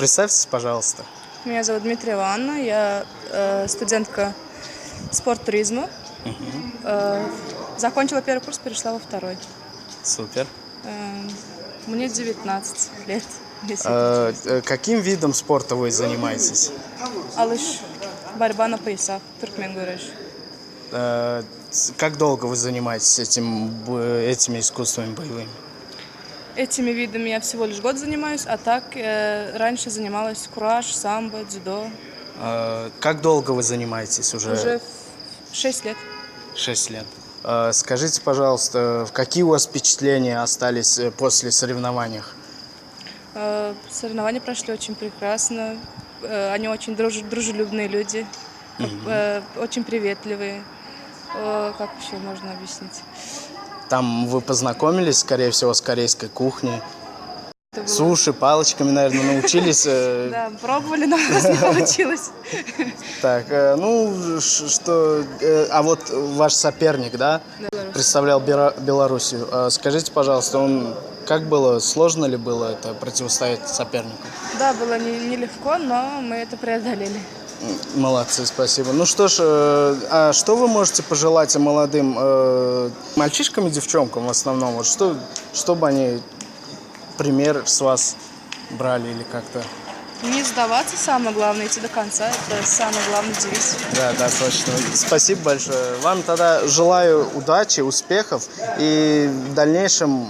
Представьтесь, пожалуйста. Меня зовут Дмитриева Анна, я студентка спорт-туризма. Закончила первый курс, перешла во второй. Супер. Мне 19 лет. Если Каким видом спорта вы занимаетесь? Алыш, борьба на поясах, туркмен-гуреш. Как долго вы занимаетесь этими искусствами боевыми? Этими видами я всего лишь год занимаюсь, а так раньше занималась кураж, самбо, дзюдо. Как долго вы занимаетесь уже? Уже 6 лет. 6 лет. Скажите, пожалуйста, какие у вас впечатления остались после соревнований? Соревнования прошли очень прекрасно. Они очень дружелюбные люди, очень приветливые. Как еще можно объяснить? Там вы познакомились, скорее всего, с корейской кухней. Суши, палочками, наверное, научились. Да, пробовали, но у нас не получилось. Так, а вот ваш соперник, да, представлял Белоруссию. Скажите, пожалуйста, как было, сложно ли было это противостоять сопернику? Да, было нелегко, но мы это преодолели. Молодцы, спасибо. Ну что ж, а что вы можете пожелать молодым мальчишкам и девчонкам в основном? Вот чтобы они пример с вас брали или как-то? Не сдаваться, самое главное, идти до конца. Это самый главный девиз. Да, точно. Спасибо большое. Вам тогда желаю удачи, успехов. И в дальнейшем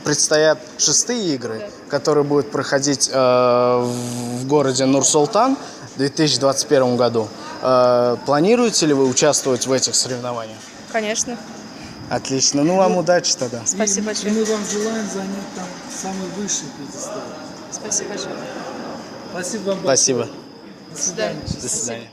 предстоят 6-е игры, которые будут проходить в городе Нур-Султан в 2021 году. Планируете ли вы участвовать в этих соревнованиях? Конечно. Отлично. Ну, вам удачи тогда. Спасибо большое. Мы вам желаем занять там самый высший пьедестал. Спасибо большое. Спасибо вам большое. Спасибо. До свидания. До свидания.